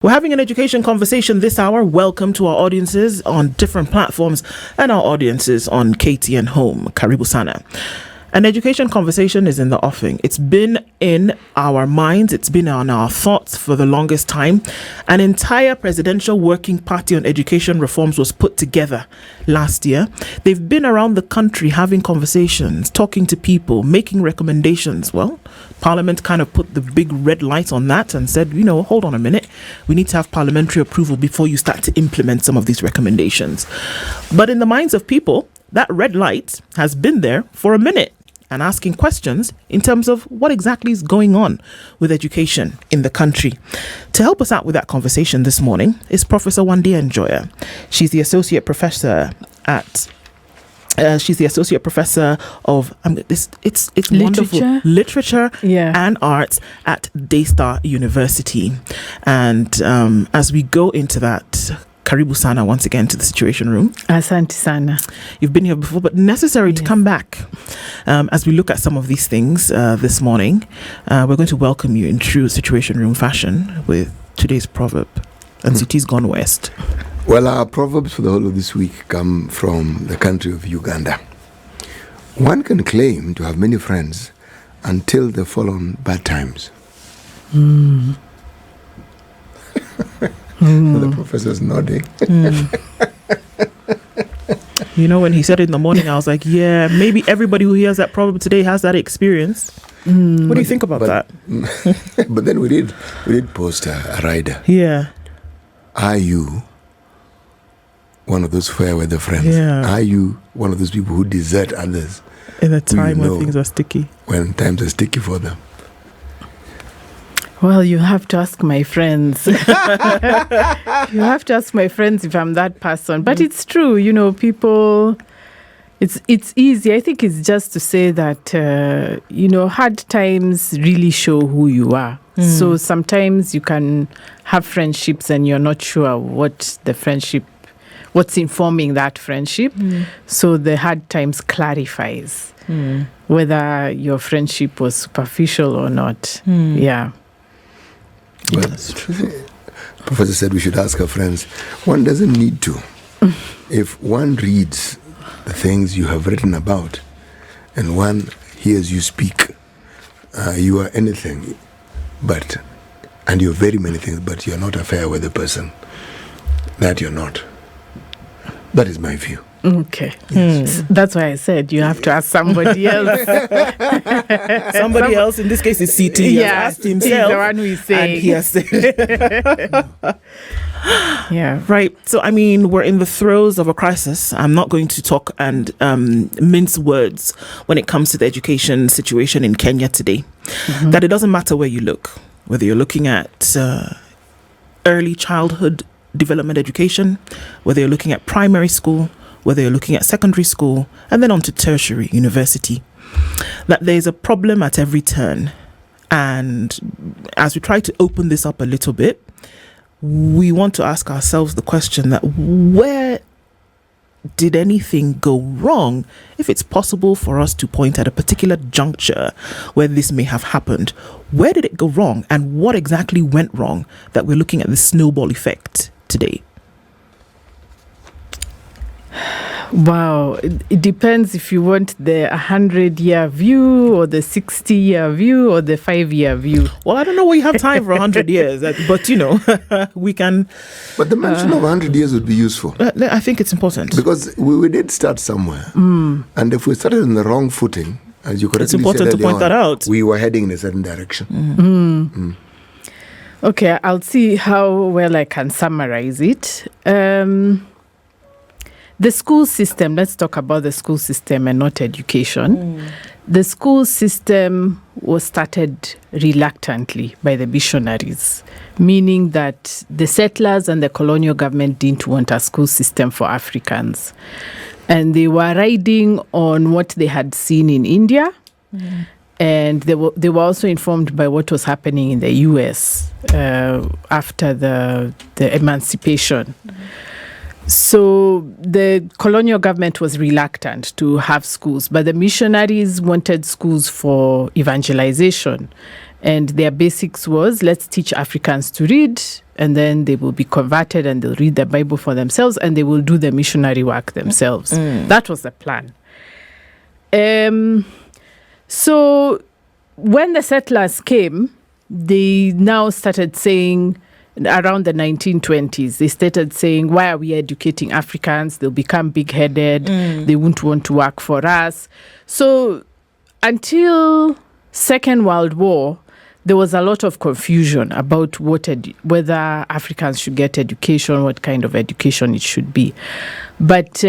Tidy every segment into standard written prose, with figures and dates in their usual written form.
We're having an education conversation this hour. Welcome to our audiences on different platforms and our audiences on KTN Home. Karibu Sana. An education conversation is in the offing. It's been in our minds. It's been on our thoughts for the longest time. An entire presidential working party on education reforms was put together last year. They've been around the country having conversations, talking to people, making recommendations. Well, Parliament kind of put the big red light on that and said, hold on a minute. We need to have parliamentary approval before you start to implement some of these recommendations. But in the minds of people, that red light has been there for a minute and asking questions in terms of what exactly is going on with education in the country. To help us out with that conversation this morning is Professor WANDIA NJOYA. She's the Associate Professor of it's wonderful literature and arts at Daystar University. And as we go into that, Karibu Sana once again to the Situation Room. Asante Sana. You've been here before, but necessary to come back as we look at some of these things this morning. We're going to welcome you in true Situation Room fashion with today's proverb. And city's gone west. Well, our proverbs for the whole of this week come from the country of Uganda. One can claim to have many friends until they fall on bad times. The professor's nodding. When he said it in the morning, I was like, yeah, maybe everybody who hears that proverb today has that experience. What do you think about that? But then we did post a rider. Yeah. Are you one of those fair weather friends? Yeah. Are you one of those people who desert others in a time when things are sticky? When times are sticky for them. Well, you have to ask my friends. You have to ask my friends if I'm that person. But it's true, people, it's easy. I think it's just to say that, hard times really show who you are. So sometimes you can have friendships and you're not sure what's informing that friendship. So the hard times clarifies whether your friendship was superficial or not. Yeah. Well, that's true. Professor said we should ask our friends. One doesn't need to. If one reads the things you have written about and one hears you speak, you are anything and you're very many things, but you're not a fair weather person. That you're not. That is my view. Okay. Yes. That's why I said you have to ask somebody else. Somebody else, in this case, is CT. He has asked himself. He's the one who is saying. And he has said. Yeah. Right. So, we're in the throes of a crisis. I'm not going to talk and mince words when it comes to the education situation in Kenya today. That it doesn't matter where you look, whether you're looking at early childhood development education, whether you're looking at primary school, whether you're looking at secondary school, and then on to tertiary university, that there's a problem at every turn. And as we try to open this up a little bit, we want to ask ourselves the question that where did anything go wrong? If it's possible for us to point at a particular juncture where this may have happened, where did it go wrong and what exactly went wrong that we're looking at the snowball effect today? Wow. It depends if you want the 100-year view or the 60-year view or the 5-year view. Well, I don't know why you have time for 100 years, but we can... But the mention of 100 years would be useful. I think it's important. Because we did start somewhere. And if we started on the wrong footing, as you correctly said, it's important to point that out. We were heading in a certain direction. Okay, I'll see how well I can summarize it. The school system, let's talk about the school system and not education. The school system was started reluctantly by the missionaries, meaning that the settlers and the colonial government didn't want a school system for Africans. And they were riding on what they had seen in India. And they were also informed by what was happening in the US after the emancipation. So the colonial government was reluctant to have schools, but the missionaries wanted schools for evangelization. And their basics was, let's teach Africans to read, and then they will be converted and they'll read the Bible for themselves and they will do the missionary work themselves. That was the plan. So when the settlers came, they now started saying, around the 1920s, they started saying, why are we educating Africans? They'll become big-headed. They won't want to work for us. So until Second World War, there was a lot of confusion about whether Africans should get education, what kind of education it should be. But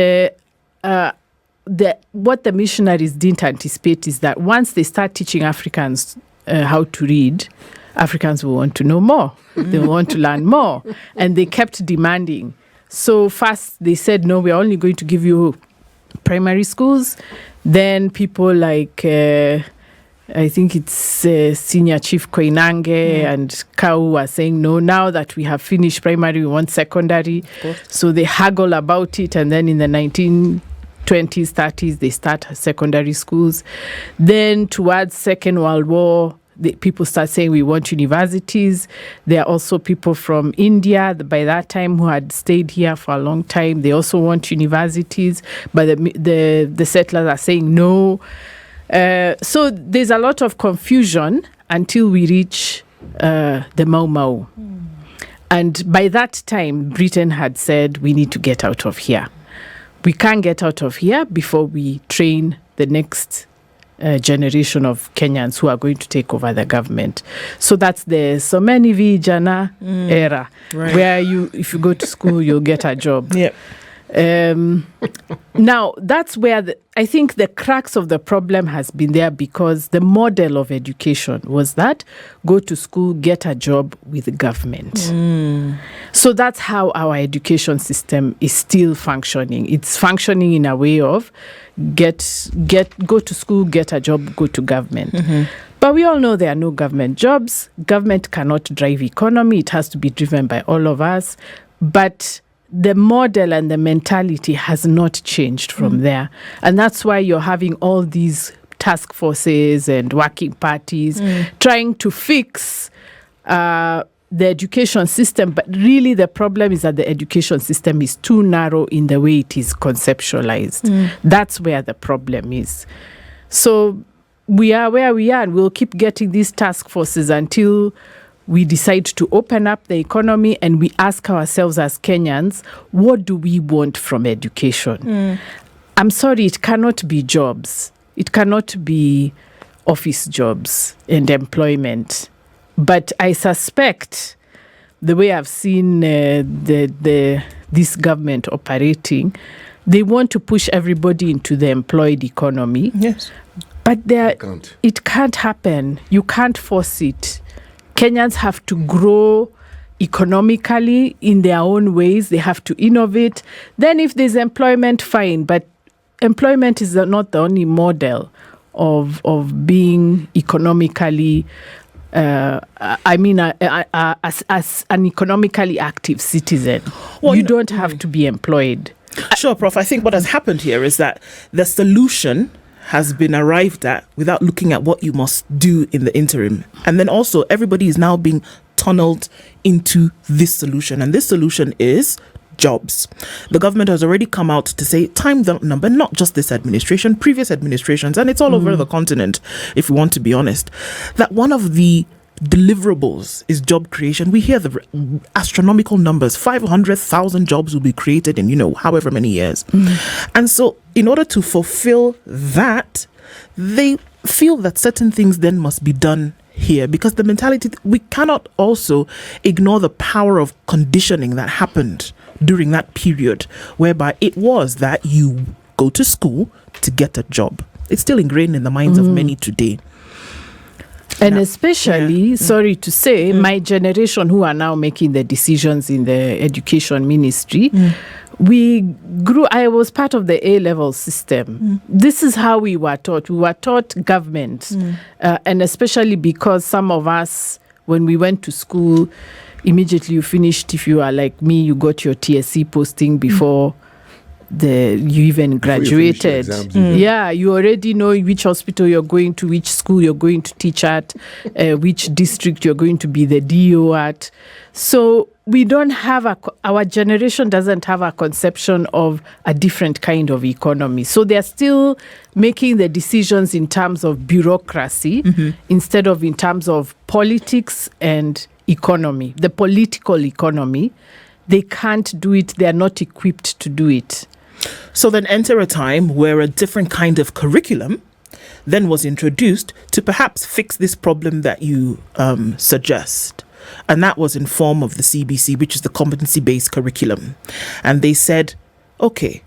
what the missionaries didn't anticipate is that once they start teaching Africans how to read, Africans will want to know more. They want to learn more. And they kept demanding. So first they said, no, we're only going to give you primary schools. Then people like, I think it's Senior Chief Koinange and Kau are saying, no, now that we have finished primary, we want secondary. So they haggle about it. And then in the 1920s, 30s, they start secondary schools. Then towards Second World War, people start saying we want universities. There are also people from India by that time who had stayed here for a long time. They also want universities, but the settlers are saying no. So there's a lot of confusion until we reach the Mau Mau. And by that time, Britain had said we need to get out of here. We can't get out of here before we train the next generation of Kenyans who are going to take over the government. So that's the Someni Vijana era, where if you go to school, you'll get a job. Yep. Now, that's where I think the crux of the problem has been there, because the model of education was that go to school, get a job with the government. So that's how our education system is still functioning. It's functioning in a way of go to school, get a job, go to government. But we all know there are no government jobs. Government cannot drive economy. It has to be driven by all of us. But the model and the mentality has not changed from there. And that's why you're having all these task forces and working parties trying to fix the education system. But really the problem is that the education system is too narrow in the way it is conceptualized. That's where the problem is. So we are where we are, and we'll keep getting these task forces until we decide to open up the economy and we ask ourselves as Kenyans, what do we want from education? I'm sorry, it cannot be jobs. It cannot be office jobs and employment. But I suspect the way I've seen this government operating, they want to push everybody into the employed economy. Yes. But it can't happen. You can't force it. Kenyans have to grow economically in their own ways. They have to innovate. Then if there's employment, fine. But employment is not the only model of being economically, as an economically active citizen. Well, you don't have to be employed. Sure, Prof. I think what has happened here is that the solution has been arrived at without looking at what you must do in the interim. And then also everybody is now being tunneled into this solution. And this solution is jobs. The government has already come out to say time the number, not just this administration, previous administrations, and it's all over the continent, if we want to be honest, that one of the deliverables is job creation. We hear the astronomical numbers. 500,000 jobs will be created in, however many years. And so in order to fulfill that, they feel that certain things then must be done here, because the mentality, we cannot also ignore the power of conditioning that happened during that period, whereby it was that you go to school to get a job. It's still ingrained in the minds of many today. And especially, sorry to say, my generation who are now making the decisions in the education ministry, I was part of the A-level system. This is how we were taught. We were taught government. And especially because some of us, when we went to school, immediately you finished, if you are like me, you got your TSC posting before you even graduated. Yeah, you already know which hospital you're going to, which school you're going to teach at, which district you're going to be the DO at. So we don't have our generation doesn't have a conception of a different kind of economy. So they're still making the decisions in terms of bureaucracy instead of in terms of politics and economy, the political economy. They can't do it. They're not equipped to do it. So then enter a time where a different kind of curriculum then was introduced to perhaps fix this problem that you suggest. And that was in form of the CBC, which is the competency-based curriculum. And they said, okay,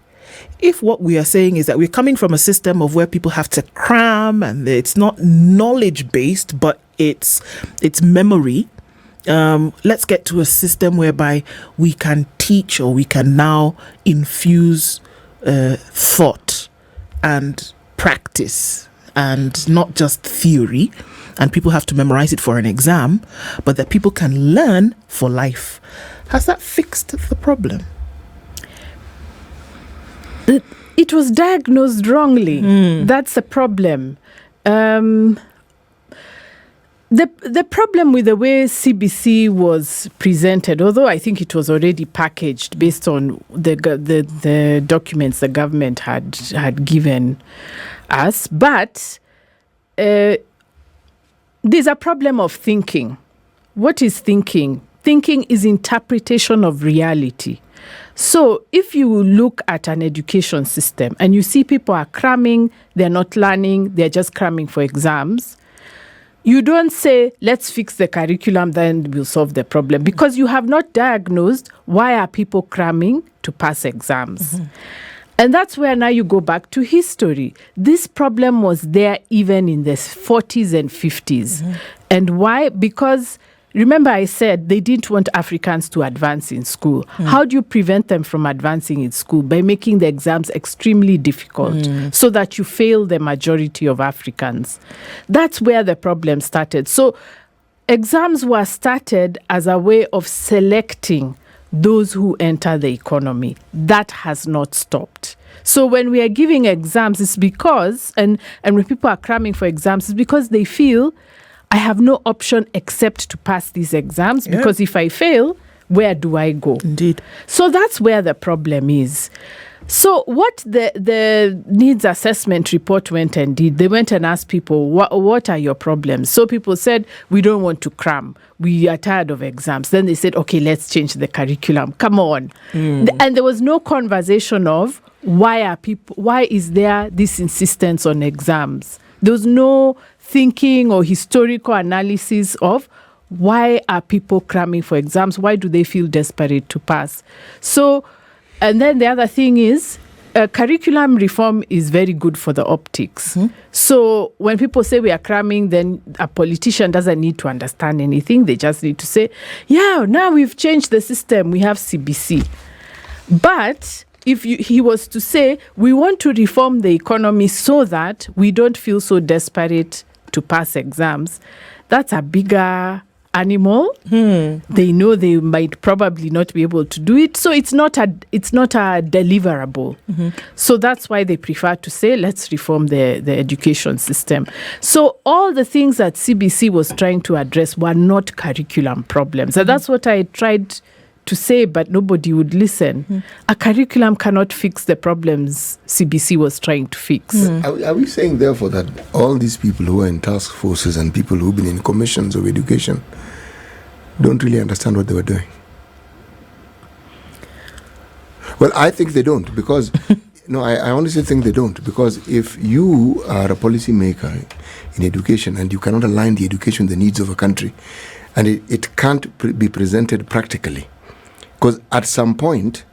if what we are saying is that we're coming from a system of where people have to cram and it's not knowledge-based, but it's memory, let's get to a system whereby we can teach, or we can now infuse thought and practice and not just theory, and people have to memorize it for an exam, but that people can learn for life. Has that fixed the problem? It was diagnosed wrongly. That's the problem. The problem with the way CBC was presented, although I think it was already packaged based on the documents the government had given us, but there's a problem of thinking. What is thinking? Thinking is interpretation of reality. So if you look at an education system and you see people are cramming, they're not learning, they're just cramming for exams, you don't say, let's fix the curriculum, then we'll solve the problem, because you have not diagnosed why are people cramming to pass exams. And that's where now you go back to history. This problem was there even in the 40s and 50s. And why? Because remember I said they didn't want Africans to advance in school. How do you prevent them from advancing in school? By making the exams extremely difficult so that you fail the majority of Africans. That's where the problem started. So exams were started as a way of selecting those who enter the economy. That has not stopped. So when we are giving exams, it's because, and when people are cramming for exams, it's because they feel, I have no option except to pass these exams, because if I fail, where do I go? Indeed. So that's where the problem is. So what the needs assessment report went and did, they went and asked people, what are your problems? So people said, we don't want to cram. We are tired of exams. Then they said, okay, let's change the curriculum. Come on. And there was no conversation of why is there this insistence on exams? There was no thinking or historical analysis of why are people cramming for exams? Why do they feel desperate to pass? So, and then the other thing is, curriculum reform is very good for the optics. So when people say we are cramming, then a politician doesn't need to understand anything. They just need to say, yeah, now we've changed the system. We have CBC. But if he was to say, we want to reform the economy so that we don't feel so desperate to pass exams, that's a bigger animal. They know they might probably not be able to do it. So it's not a deliverable. So that's why they prefer to say, let's reform the education system. So all the things that CBC was trying to address were not curriculum problems. And that's what I tried to say, but nobody would listen. A curriculum cannot fix the problems CBC was trying to fix. Are we saying, therefore, that all these people who are in task forces and people who've been in commissions of education don't really understand what they were doing? Well, I think they don't, because I honestly think they don't, because if you are a policy maker in education and you cannot align the education with the needs of a country, and it can't be presented practically, because at some point,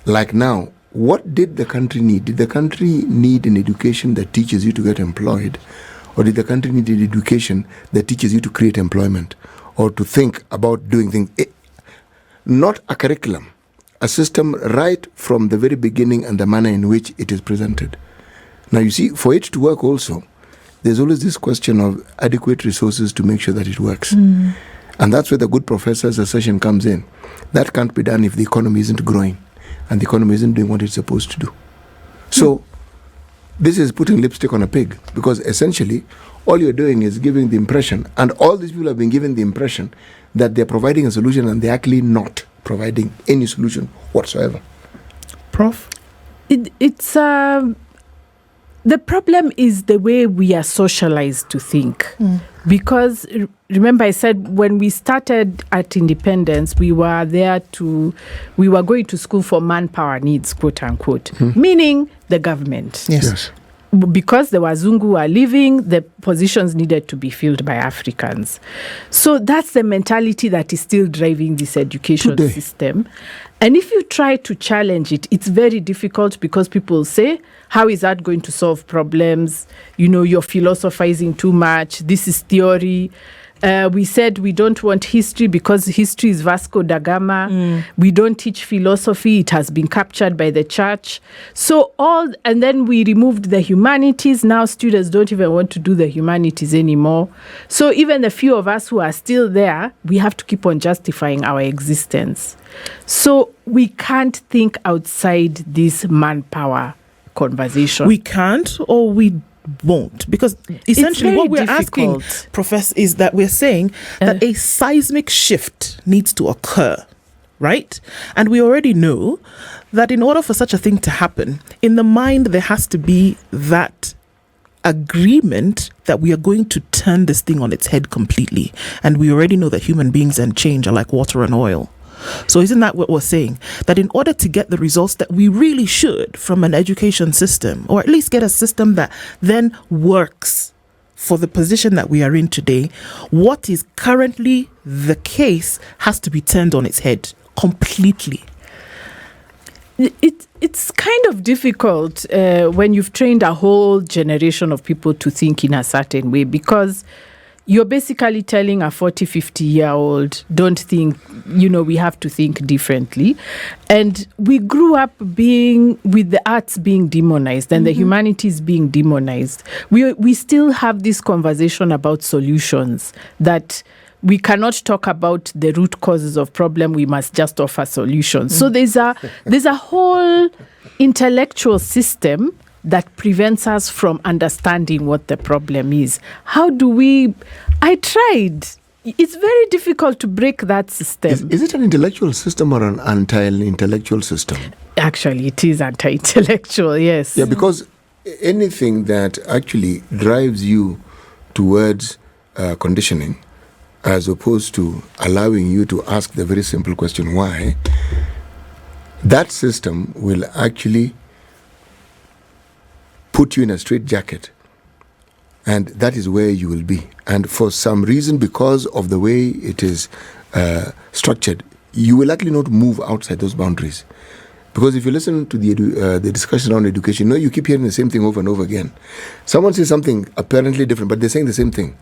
like now, what did the country need? Did the country need an education that teaches you to get employed? Or did the country need an education that teaches you to create employment or to think about doing things? Not a curriculum, a system right from the very beginning and the manner in which it is presented. Now, you see, for it to work also, there's always this question of adequate resources to make sure that it works. And that's where the good professors' session comes in. That can't be done if the economy isn't growing. and the economy isn't doing what it's supposed to do. So this is putting lipstick on a pig, because essentially all you're doing is giving the impression, and all these people have been given the impression that they're providing a solution, and they're actually not providing any solution whatsoever. Prof? It's the problem is the way we are socialized to think. Because remember, I said when we started at independence, we were going to school for manpower needs, quote unquote, meaning the government. Yes. Because the Wazungu were leaving, the positions needed to be filled by Africans. So that's the mentality that is still driving this education system. And if you try to challenge it, it's very difficult, because people say, how is that going to solve problems? You know, you're philosophizing too much. This is theory. We said we don't want history because history is Vasco da Gama. We don't teach philosophy. It has been captured by the church. And then we removed the humanities. Now students don't even want to do the humanities anymore. So even the few of us who are still there, we have to keep on justifying our existence. So we can't think outside this manpower conversation. We can't, or we won't, because essentially what we're asking, Professor, is that we're saying that a seismic shift needs to occur, right? And we already know that in order for such a thing to happen, in the mind there has to be that agreement that we are going to turn this thing on its head completely. And we already know that human beings and change are like water and oil. So isn't that what we're saying? That in order to get the results that we really should from an education system, or at least get a system that then works for the position that we are in today, what is currently the case has to be turned on its head completely. It's kind of difficult when you've trained a whole generation of people to think in a certain way, because you're basically telling a 40, 50-year-old, don't think, we have to think differently. And we grew up with the arts being demonized and the humanities being demonized. We still have this conversation about solutions, that we cannot talk about the root causes of problem. We must just offer solutions. So there's a whole intellectual system that prevents us from understanding what the problem is. How do we... I tried. It's very difficult to break that system. Is it an intellectual system or an anti-intellectual system? Actually, it is anti-intellectual, yes. Yeah, because anything that actually drives you towards conditioning, as opposed to allowing you to ask the very simple question, why, that system will actually put you in a straitjacket, and that is where you will be. And for some reason, because of the way it is structured, you will actually not move outside those boundaries. Because if you listen to the discussion around education, you keep hearing the same thing over and over again. Someone says something apparently different, but they're saying the same thing.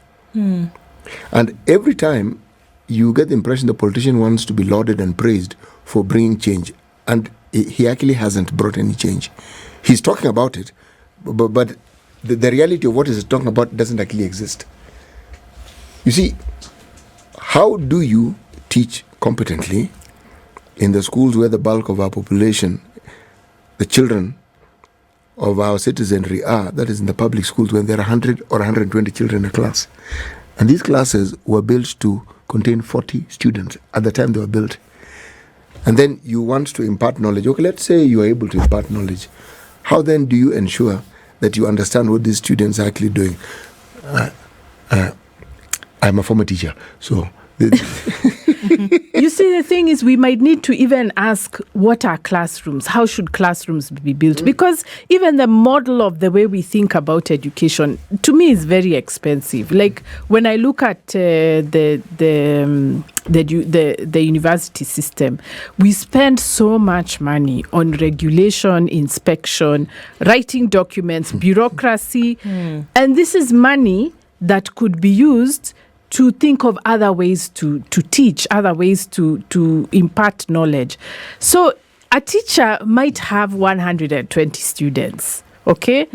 And every time you get the impression the politician wants to be lauded and praised for bringing change, and he actually hasn't brought any change. He's talking about it, but the reality of what he's talking about doesn't actually exist. You see, how do you teach competently in the schools where the bulk of our population, the children of our citizenry are, that is in the public schools, when there are 100 or 120 children in a class? And these classes were built to contain 40 students at the time they were built. And then you want to impart knowledge. Okay, let's say you are able to impart knowledge. How then do you ensure that you understand what these students are actually doing? I'm a former teacher, so... You see, the thing is, we might need to even ask, what are classrooms? How should classrooms be built? Because even the model of the way we think about education, to me, is very expensive. Like, when I look at the university system, we spend so much money on regulation, inspection, writing documents, bureaucracy, and this is money that could be used to think of other ways to teach, other ways to impart knowledge. So a teacher might have 120 students, okay?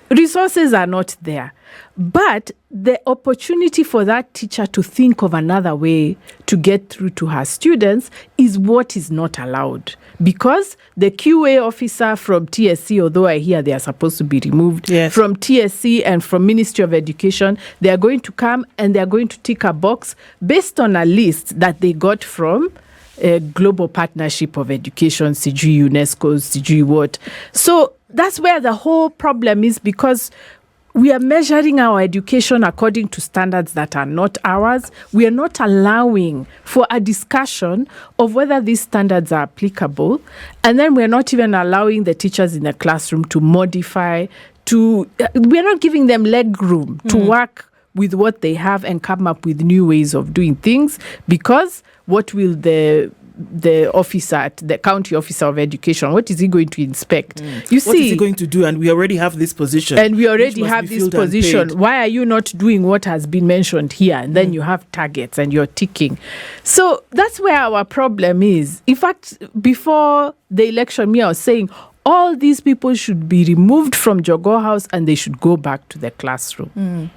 Resources are not there. But the opportunity for that teacher to think of another way to get through to her students is what is not allowed. Because the QA officer from TSC, although I hear they are supposed to be removed, yes, from TSC and from Ministry of Education, they are going to come and they are going to tick a box based on a list that they got from a Global Partnership of Education, CG UNESCO, CG what. So that's where the whole problem is, because we are measuring our education according to standards that are not ours. We are not allowing for a discussion of whether these standards are applicable. And then we're not even allowing the teachers in the classroom to modify, we're not giving them leg room to work with what they have and come up with new ways of doing things, because what will the officer, the county officer of education, what is he going to inspect? You see, what is he going to do? And we already have this position. And we already have this position. Why are you not doing what has been mentioned here? And then you have targets and you're ticking. So that's where our problem is. In fact, before the election, I was saying all these people should be removed from Jogoo House and they should go back to the classroom.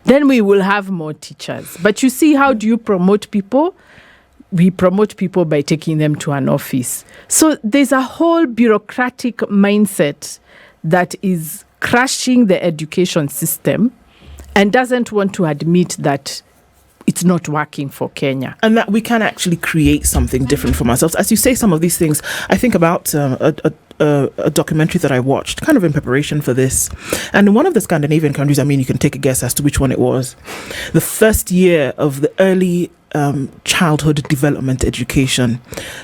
Then we will have more teachers. But you see, how do you promote people? We promote people by taking them to an office. So there's a whole bureaucratic mindset that is crashing the education system and doesn't want to admit that it's not working for Kenya. And that we can actually create something different from ourselves. As you say some of these things, I think about a documentary that I watched kind of in preparation for this. And in one of the Scandinavian countries, you can take a guess as to which one it was. The first year of the early childhood development education.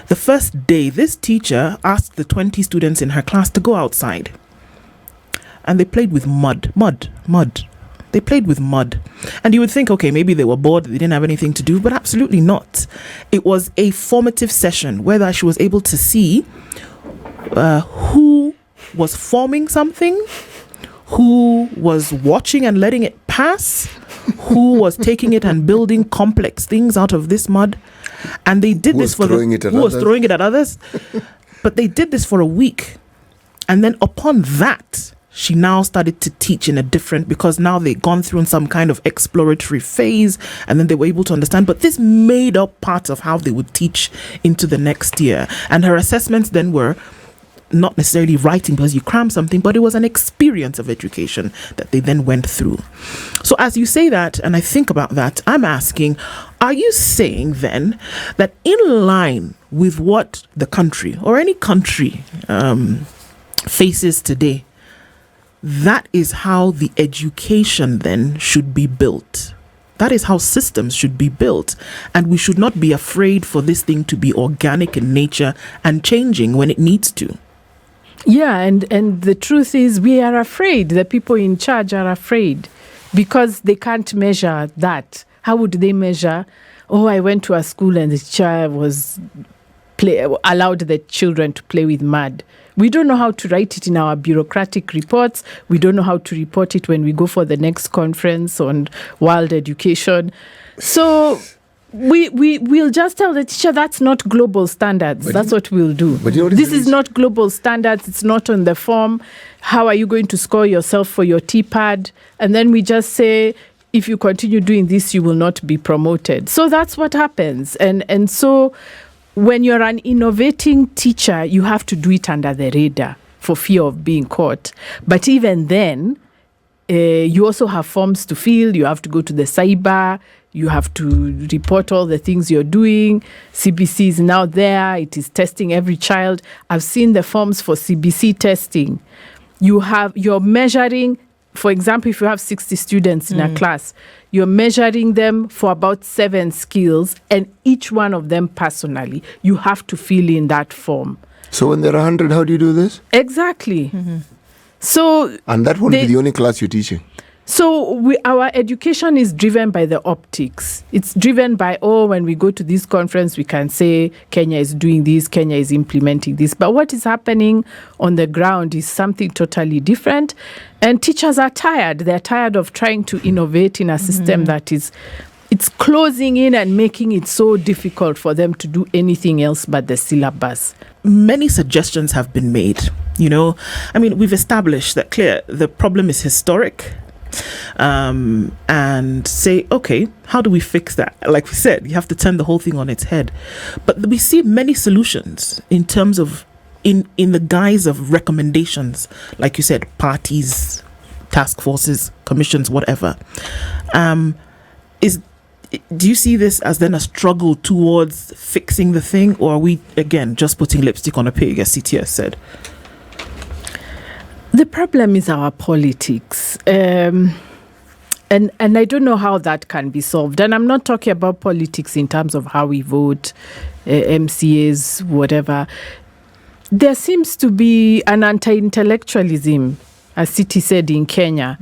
The first day, this teacher asked the 20 students in her class to go outside. And they played with mud. They played with mud. And you would think, okay, maybe they were bored, they didn't have anything to do, but absolutely not. It was a formative session where she was able to see who was forming something, who was watching and letting it pass, who was taking it and building complex things out of this mud. And they did this for who was throwing it at others. But they did this for a week. And then upon that, she now started to teach in a different, because now they'd gone through some kind of exploratory phase and then they were able to understand. But this made up part of how they would teach into the next year. And her assessments then were not necessarily writing because you cram something, but it was an experience of education that they then went through. So as you say that, and I think about that, I'm asking, are you saying then that in line with what the country or any country faces today, that is how the education then should be built? That is how systems should be built. And we should not be afraid for this thing to be organic in nature and changing when it needs to. Yeah, and the truth is we are afraid. The people in charge are afraid because they can't measure that. How would they measure? Oh, I went to a school and the teacher allowed the children to play with mud. We don't know how to write it in our bureaucratic reports. We don't know how to report it when we go for the next conference on world education. So we'll just tell the teacher that's not global standards. That's what we'll do. But this is not global standards. It's not on the form. How are you going to score yourself for your TPAD? And then we just say, if you continue doing this, you will not be promoted. So that's what happens. And so when you're an innovating teacher, you have to do it under the radar for fear of being caught. But even then, you also have forms to fill. You have to go to the cyber. You have to report all the things you're doing. CBC is now there. It is testing every child. I've seen the forms for CBC testing. You're measuring, for example, if you have 60 students in a class, you're measuring them for about 7 skills, and each one of them personally, you have to fill in that form. So when there are 100, how do you do this? Exactly. So, and that won't be the only class you're teaching. So our education is driven by the optics. It's driven by, when we go to this conference, we can say Kenya is doing this, Kenya is implementing this. But what is happening on the ground is something totally different. And teachers are tired. They're tired of trying to innovate in a system that is it's closing in and making it so difficult for them to do anything else but the syllabus. Many suggestions have been made. We've established that the problem is historic, and say, okay, how do we fix that? Like we said, you have to turn the whole thing on its head. But we see many solutions in terms of, in the guise of recommendations, like you said, parties, task forces, commissions, whatever. Do you see this as then a struggle towards fixing the thing, or are we, again, just putting lipstick on a pig, as CTS said? The problem is our politics. And I don't know how that can be solved. And I'm not talking about politics in terms of how we vote, MCAs, whatever. There seems to be an anti-intellectualism, as Citi said, in Kenya.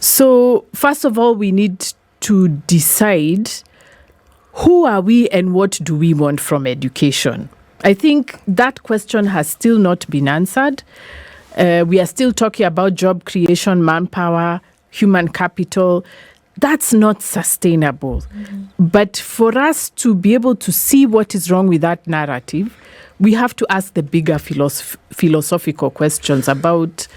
So, first of all, we need to decide who are we and what do we want from education. I think that question has still not been answered. We are still talking about job creation, manpower, human capital. That's not sustainable. But for us to be able to see what is wrong with that narrative, we have to ask the bigger philosophical questions about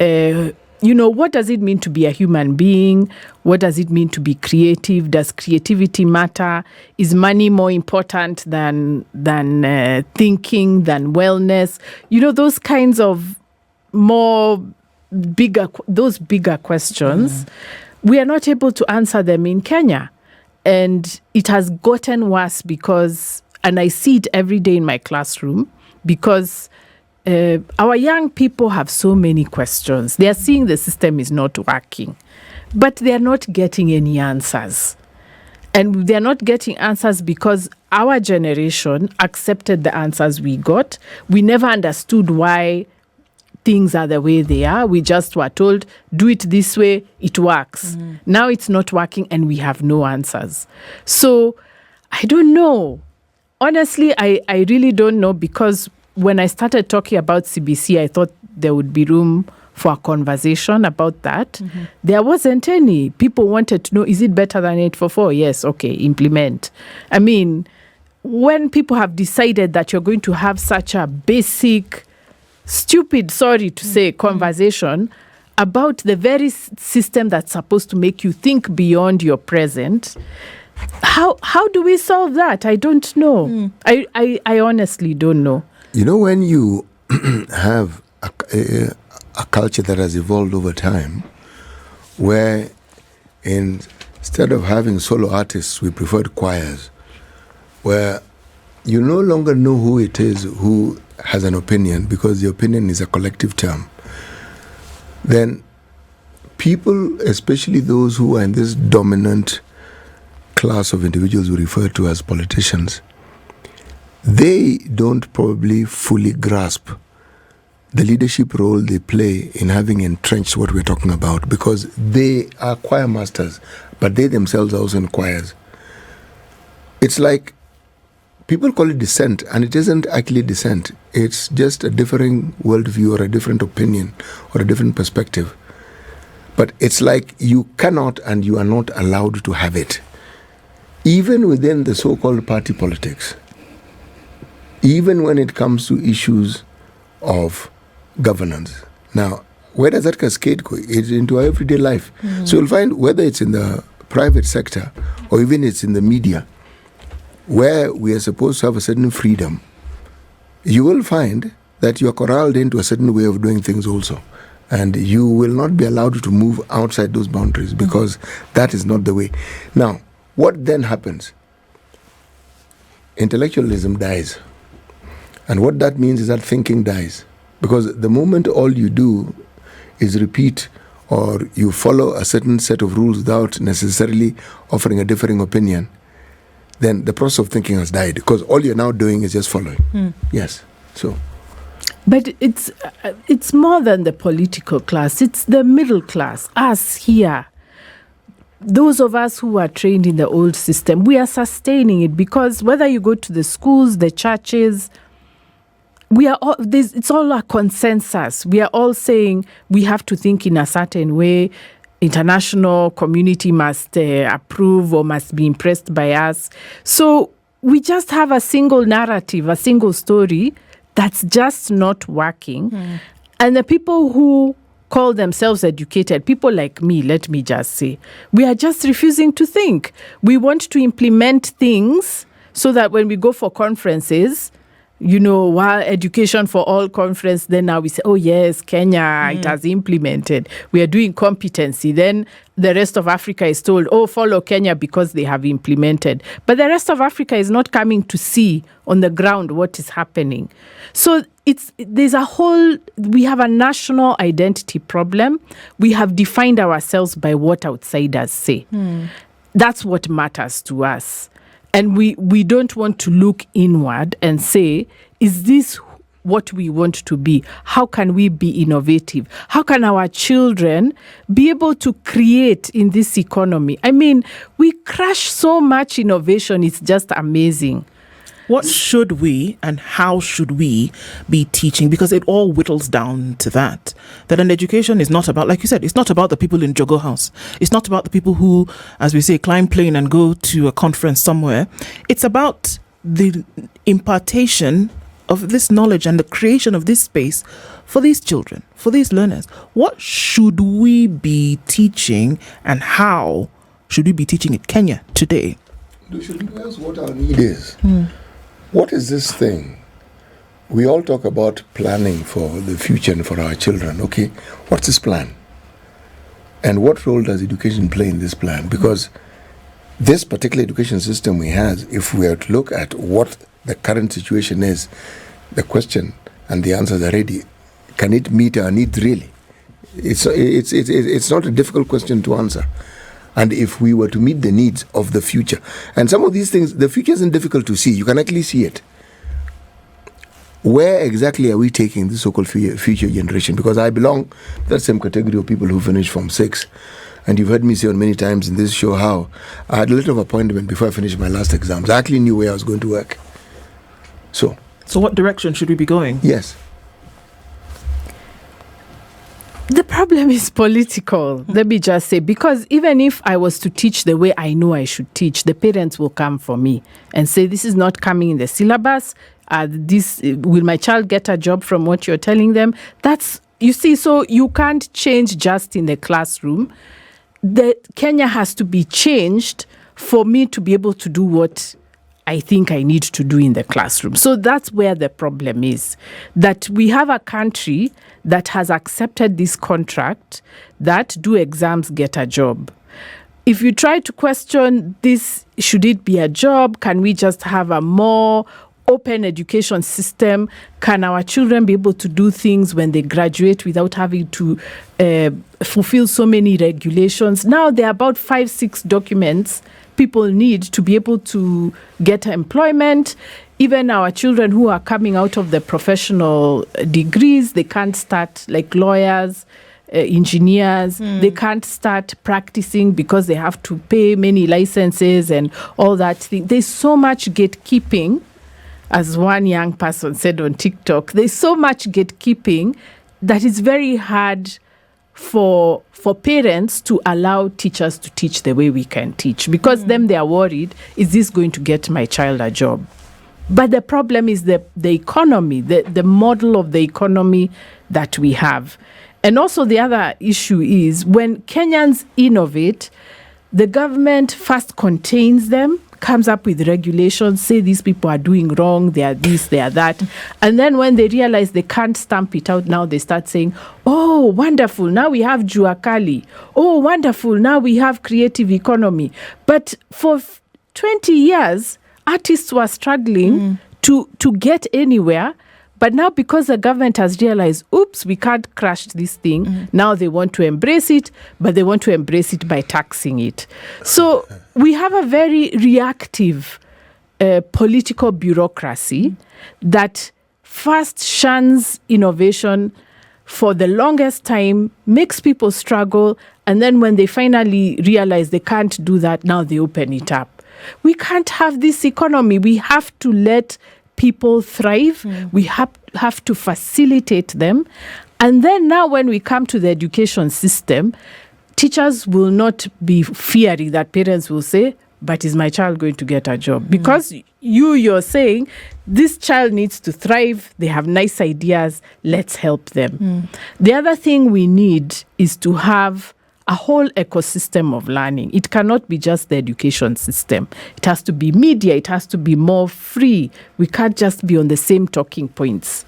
what does it mean to be a human being? What does it mean to be creative? Does creativity matter? Is money more important than thinking, than wellness? Those kinds of bigger questions. We are not able to answer them in Kenya. And it has gotten worse because, and I see it every day in my classroom, because our young people have so many questions. They are seeing the system is not working, but they are not getting any answers. And they are not getting answers because our generation accepted the answers we got. We never understood why things are the way they are. We just were told, do it this way, it works. Now it's not working and we have no answers. So I don't know. Honestly, I really don't know, because when I started talking about CBC, I thought there would be room for a conversation about that. There wasn't any. People wanted to know, is it better than 844? Yes, okay, implement. I mean, when people have decided that you're going to have such a basic, stupid, sorry to say, conversation about the very system that's supposed to make you think beyond your present, how do we solve that? I don't know. I honestly don't know. When you have a culture that has evolved over time, where instead of having solo artists, we preferred choirs, where you no longer know who it is who has an opinion, because the opinion is a collective term, then people, especially those who are in this dominant class of individuals we refer to as politicians, they don't probably fully grasp the leadership role they play in having entrenched what we're talking about, because they are choir masters, but they themselves are also in choirs. It's like, people call it dissent, and it isn't actually dissent. It's just a differing worldview or a different opinion or a different perspective. But it's like you cannot and you are not allowed to have it. Even within the so-called party politics, even when it comes to issues of governance. Now, where does that cascade go? It's into our everyday life. So you'll find, whether it's in the private sector or even it's in the media, where we are supposed to have a certain freedom, you will find that you are corralled into a certain way of doing things also. And you will not be allowed to move outside those boundaries, because that is not the way. Now, what then happens? Intellectualism dies. And what that means is that thinking dies. Because the moment all you do is repeat or you follow a certain set of rules without necessarily offering a differing opinion, then the process of thinking has died, because all you're now doing is just following. Yes. So, but it's more than the political class. It's the middle class, us here. Those of us who are trained in the old system, we are sustaining it, because whether you go to the schools, the churches, it's all a consensus. We are all saying we have to think in a certain way. international community must approve or must be impressed by us. So we just have a single narrative, a single story that's just not working. And the people who call themselves educated, people like me, let me just say, we are just refusing to think. We want to implement things so that when we go for conferences, while Education for All conference, then now we say, oh yes, Kenya, it has implemented. We are doing competency. Then the rest of Africa is told, oh, follow Kenya because they have implemented. But the rest of Africa is not coming to see on the ground what is happening. So we have a national identity problem. We have defined ourselves by what outsiders say. That's what matters to us. And we don't want to look inward and say, is this what we want to be? How can we be innovative? How can our children be able to create in this economy? I mean, we crush so much innovation. It's just amazing. What should we and how should we be teaching? Because it all whittles down to that an education is not about, like you said, it's not about the people in Jogo House. It's not about the people who, as we say, climb plane and go to a conference somewhere. It's about the impartation of this knowledge and the creation of this space for these children, for these learners. What should we be teaching and how should we be teaching in Kenya today? Should we ask what our need is? What is this thing? We all talk about planning for the future and for our children. Okay, what's this plan? And what role does education play in this plan? Because this particular education system we have, if we are to look at what the current situation is, the question and the answers are ready. Can it meet our needs really? It's not a difficult question to answer. And if we were to meet the needs of the future, and some of these things, the future isn't difficult to see. You can actually see it. Where exactly are we taking this so-called future generation? Because I belong to that same category of people who finished Form 6. And you've heard me say on many times in this show how I had a little appointment before I finished my last exams. I actually knew where I was going to work. So what direction should we be going? Yes. The problem is political, let me just say, because even if I was to teach the way I know I should teach, the parents will come for me and say, this is not coming in the syllabus. Will my child get a job from what you're telling them? You see, so you can't change just in the classroom. Kenya has to be changed for me to be able to do what I think I need to do in the classroom. So that's where the problem is, that we have a country that has accepted this contract that do exams, get a job. If you try to question this, should it be a job? Can we just have a more open education system? Can our children be able to do things when they graduate without having to fulfill so many regulations? Now there are about 5-6 documents people need to be able to get employment. Even our children who are coming out of the professional degrees, they can't start like lawyers, engineers. They can't start practicing because they have to pay many licenses and all that thing. There's so much gatekeeping, as one young person said on TikTok. There's so much gatekeeping that it's very hard for parents to allow teachers to teach the way we can teach, because then they are worried, is this going to get my child a job? But the problem is the economy, the model of the economy that we have. And also the other issue is when Kenyans innovate, the government first contains them, comes up with regulations, say these people are doing wrong, they are this, they are that. And then when they realize they can't stamp it out, now they start saying, oh, wonderful, now we have Jua Kali. Oh, wonderful, now we have creative economy. But for 20 years, artists were struggling to get anywhere. But now because the government has realized, oops, we can't crush this thing, now they want to embrace it, but they want to embrace it by taxing it. So we have a very reactive political bureaucracy that first shuns innovation for the longest time, makes people struggle, and then when they finally realize they can't do that, now they open it up. We can't have this economy. We have to let people thrive. We have to facilitate them. And then now when we come to the education system, teachers will not be fearing that parents will say, but is my child going to get a job? Because you're saying this child needs to thrive. They have nice ideas. Let's help them. The other thing we need is to have a whole ecosystem of learning. It cannot be just the education system. It has to be media. It has to be more free. We can't just be on the same talking points.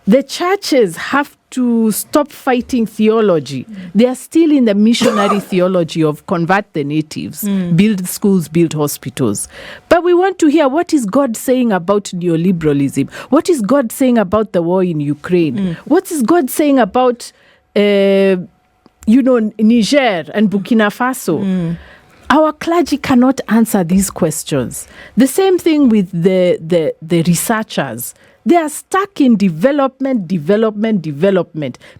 The churches have to stop fighting theology. They are still in the missionary theology of convert the natives, build schools, build hospitals. But we want to hear, what is God saying about neoliberalism? What is God saying about the war in Ukraine? What is God saying about, Niger and Burkina Faso? Our clergy cannot answer these questions. The same thing with the researchers. They are stuck in development,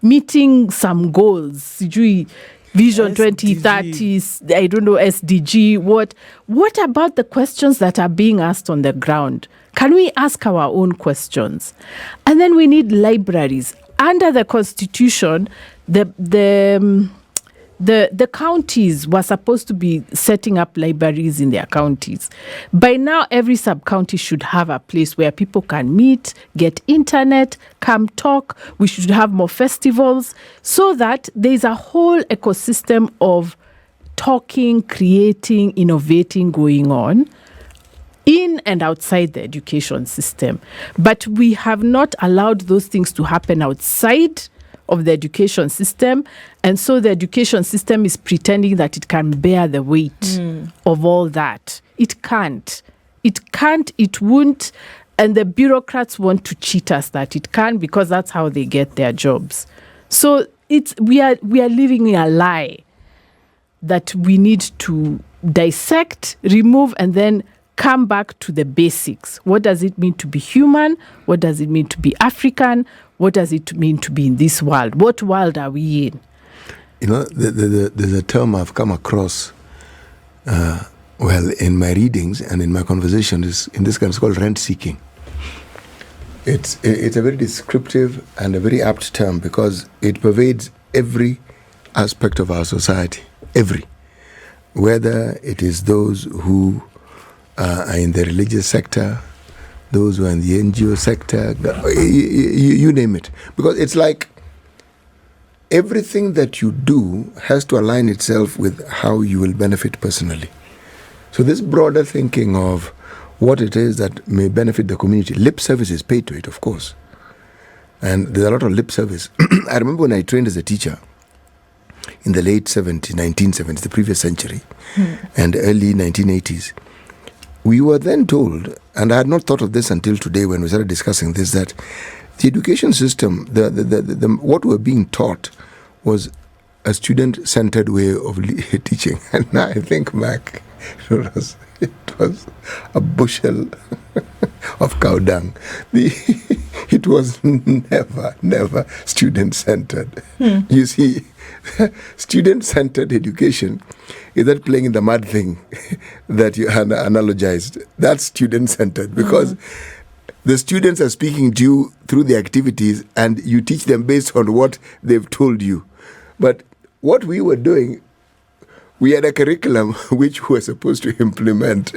meeting some goals. Vision 2030, I don't know, SDG. What about the questions that are being asked on the ground? Can we ask our own questions? And then we need libraries. Under the Constitution, the counties were supposed to be setting up libraries in their counties. By now, every sub-county should have a place where people can meet, get internet, come talk. We should have more festivals so that there's a whole ecosystem of talking, creating, innovating going on in and outside the education system. But we have not allowed those things to happen outside of the education system, and so the education system is pretending that it can bear the weight of all that. It can't, it won't, and the bureaucrats want to cheat us that it can, because that's how they get their jobs. So we are living in a lie that we need to dissect, remove, and then come back to the basics. What does it mean to be human? What does it mean to be African? What does it mean to be in this world? What world are we in? There's a term I've come across, in my readings and in my conversations in this kind, it's called rent-seeking. It's a very descriptive and a very apt term because it pervades every aspect of our society, whether it is those who are in the religious sector, those who are in the NGO sector, you name it. Because it's like everything that you do has to align itself with how you will benefit personally. So this broader thinking of what it is that may benefit the community, lip service is paid to it, of course. And there's a lot of lip service. I remember when I trained as a teacher in the late 1970s, the previous century, and early 1980s, we were then told, and I had not thought of this until today when we started discussing this, that the education system, what we were being taught was a student-centered way of teaching. And now I think back, it was a bushel of cow dung. It was never student-centered. You see, student-centered education is that playing in the mud thing that you analogized. That's student-centered because the students are speaking to you through the activities and you teach them based on what they've told you. But what we were doing, we had a curriculum which we were supposed to implement.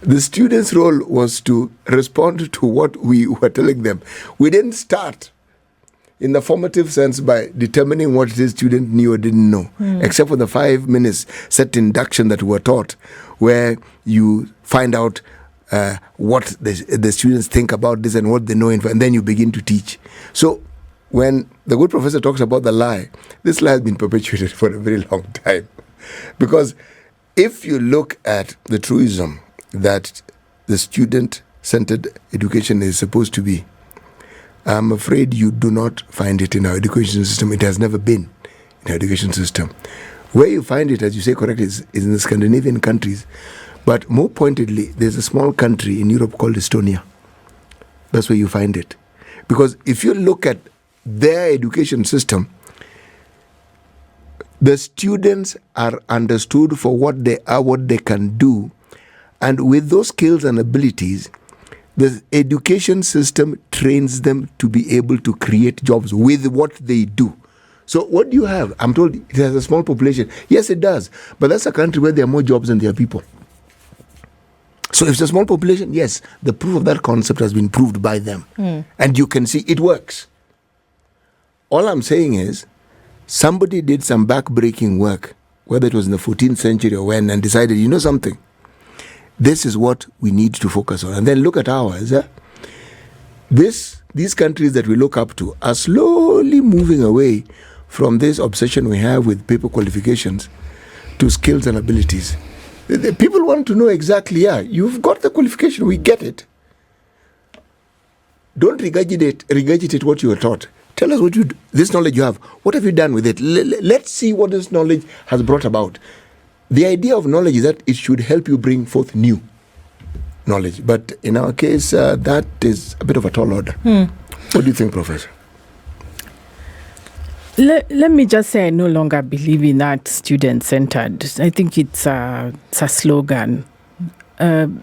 The students' role was to respond to what we were telling them. We didn't start in the formative sense by determining what the student knew or didn't know, except for the 5 minutes set induction that we were taught, where you find out what the students think about this and what they know, and then you begin to teach. So when the good professor talks about the lie, this lie has been perpetuated for a very long time. Because if you look at the truism that the student-centered education is supposed to be, I'm afraid you do not find it in our education system. It has never been in our education system. Where you find it, as you say correctly, is in the Scandinavian countries. But more pointedly, there's a small country in Europe called Estonia. That's where you find it. Because if you look at their education system, the students are understood for what they are, what they can do. And with those skills and abilities, the education system trains them to be able to create jobs with what they do. So what do you have? I'm told it has a small population. Yes, it does. But that's a country where there are more jobs than there are people. So if it's a small population, yes, the proof of that concept has been proved by them. And you can see it works. All I'm saying is, somebody did some back-breaking work, whether it was in the 14th century or when, and decided, you know something, this is what we need to focus on. And then look at ours. These countries that we look up to are slowly moving away from this obsession we have with paper qualifications to skills and abilities. The people want to know exactly, you've got the qualification, we get it. Don't regurgitate what you were taught. Tell us this knowledge you have. What have you done with it? Let's see what this knowledge has brought about. The idea of knowledge is that it should help you bring forth new knowledge. But in our case, that is a bit of a tall order. What do you think, Professor? Let me just say I no longer believe in that student-centered. I think it's a slogan. When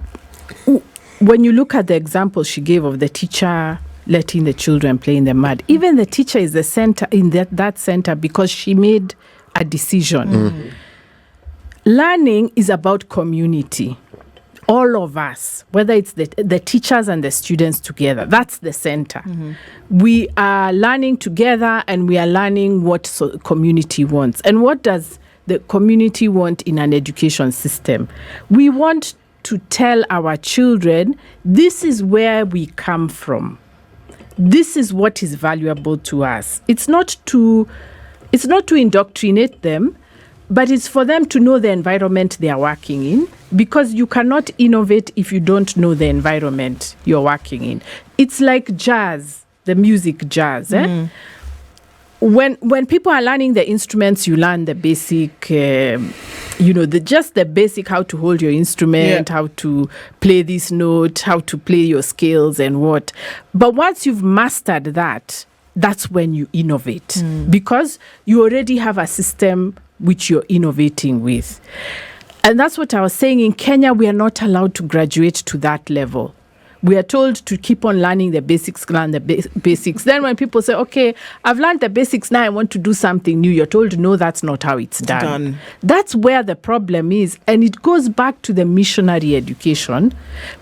you look at the example she gave of the teacher letting the children play in the mud, even the teacher is the center in that center because she made a decision. Learning is about community. All of us, whether it's the teachers and the students together, that's the center. We are learning together and we are learning what community wants. And what does the community want in an education system? We want to tell our children, this is where we come from. This is what is valuable to us. It's not to indoctrinate them, but it's for them to know the environment they are working in, because you cannot innovate if you don't know the environment you're working in. It's like jazz, the music jazz. When people are learning the instruments, you learn the basic, just the basic, how to hold your instrument, how to play this note, how to play your scales and what. But once you've mastered that, that's when you innovate, because you already have a system which you're innovating with. And that's what I was saying. In Kenya, we are not allowed to graduate to that level. We are told to keep on learning the basics, learn the basics. Then when people say, okay, I've learned the basics, now I want to do something new, you're told, no, that's not how it's done. That's where the problem is. And it goes back to the missionary education,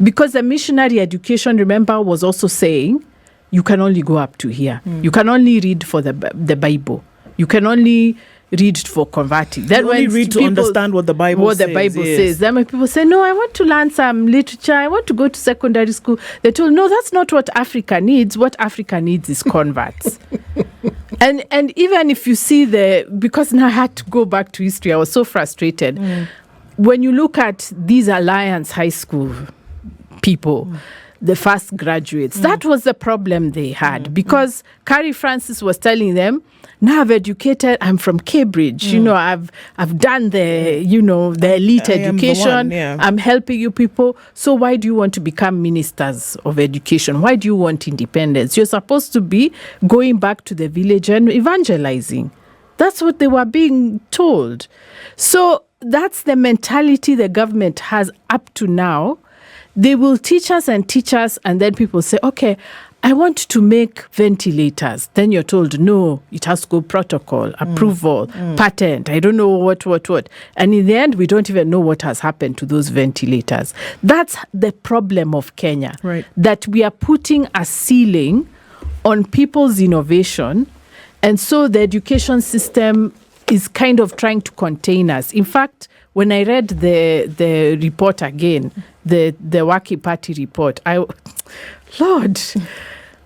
because the missionary education, remember, was also saying, you can only go up to here. You can only read for the Bible. You can only read for converting. Then only read to understand what the Bible says. Then when people say, no, I want to learn some literature, I want to go to secondary school, they're told, no, that's not what Africa needs. What Africa needs is converts. and even if you see because now I had to go back to history, I was so frustrated. When you look at these Alliance High School people, the first graduates, that was the problem they had, because Carrie Francis was telling them, now I've educated, I'm from Cambridge, I've done the elite education, I'm helping you people. So why do you want to become ministers of education? Why do you want independence? You're supposed to be going back to the village and evangelizing. That's what they were being told. So that's the mentality the government has up to now. They will teach us, and then people say, okay, I want to make ventilators. Then you're told, no, it has to go protocol, approval, patent, I don't know what. And in the end, we don't even know what has happened to those ventilators. That's the problem of Kenya, that we are putting a ceiling on people's innovation. And so the education system is kind of trying to contain us. In fact, when I read the report again, the Waki Party report, Lord,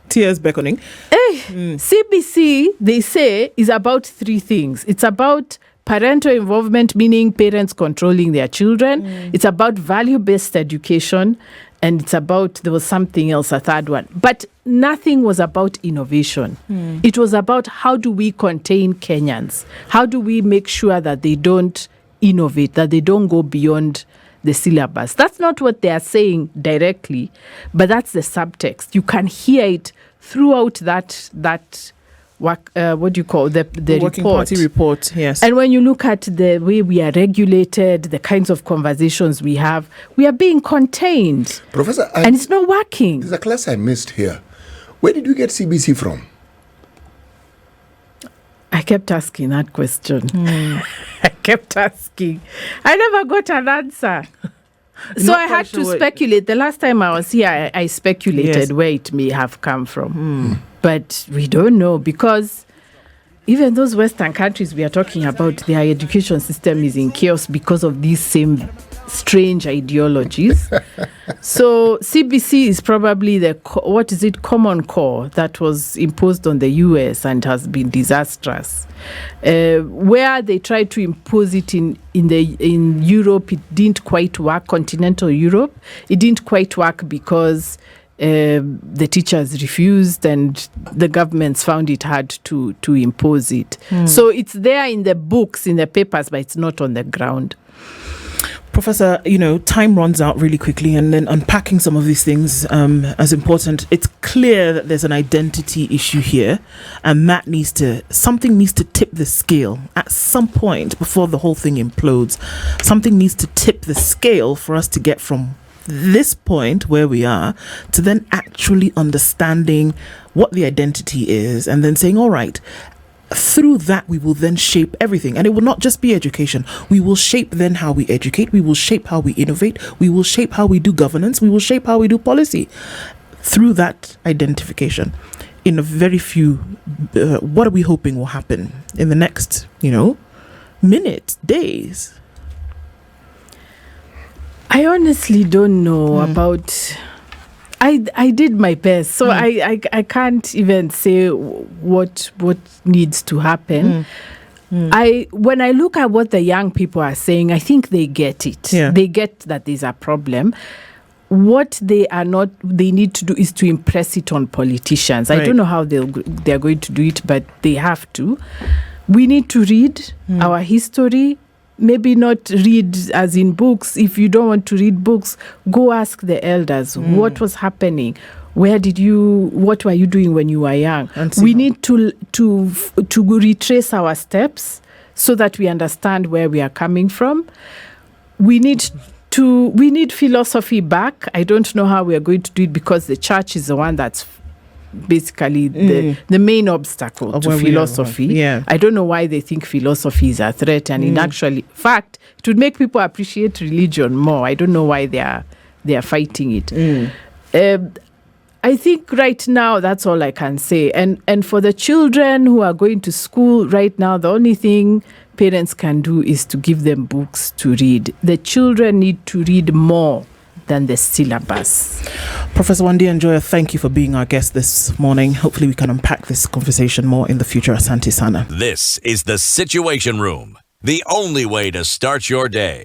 tears beckoning. CBC, they say, is about three things. It's about parental involvement, meaning parents controlling their children. It's about value-based education. And it's about, there was something else, a third one. But nothing was about innovation. It was about, how do we contain Kenyans? How do we make sure that they don't innovate, that they don't go beyond the syllabus? That's not what they are saying directly, but that's the subtext. You can hear it throughout that what do you call the Working report. Party report, yes. And when you look at the way we are regulated, the kinds of conversations we have, we are being contained. Professor, and it's not working. There's a class I missed here. Where did you get CBC from? I kept asking that question. I kept asking. I never got an answer. So I had to speculate. The last time I was here, I speculated where it may have come from. But we don't know, because even those Western countries we are talking about, their education system is in chaos because of these same strange ideologies. So CBC is probably the common core that was imposed on the US and has been disastrous. Where they tried to impose it in Europe, it didn't quite work. Continental Europe, it didn't quite work because the teachers refused and the governments found it hard to impose it. So it's there in the books, in the papers, but it's not on the ground. Professor, time runs out really quickly, and then unpacking some of these things as important. It's clear that there's an identity issue here, and that something needs to tip the scale at some point before the whole thing implodes. Something needs to tip the scale for us to get from this point where we are to then actually understanding what the identity is, and then saying, all right, through that we will then shape everything. And it will not just be education. We will shape then how we educate, we will shape how we innovate, we will shape how we do governance, we will shape how we do policy through that identification. In a very few, what are we hoping will happen in the next minutes, days? I honestly don't know about. I did my best, so I can't even say what needs to happen. When I look at what the young people are saying, I think they get it. Yeah. They get that there's a problem. What they need to do is to impress it on politicians. Right. I don't know how they're going to do it, but they have to. We need to read our history. Maybe not read as in books. If you don't want to read books, go ask the elders what was happening. What were you doing when you were young? We need to retrace our steps so that we understand where we are coming from. We need philosophy back. I don't know how we are going to do it, because the church is the one that's basically the main obstacle to philosophy. Yeah. I don't know why they think philosophy is a threat, and in actual fact, it would make people appreciate religion more. I don't know why they are fighting it. I think right now that's all I can say. And for the children who are going to school right now, the only thing parents can do is to give them books to read. The children need to read more than the syllabus. Professor WANDIA NJOYA, thank you for being our guest this morning. Hopefully we can unpack this conversation more in the future. Asante Sana. This is the Situation Room, the only way to start your day.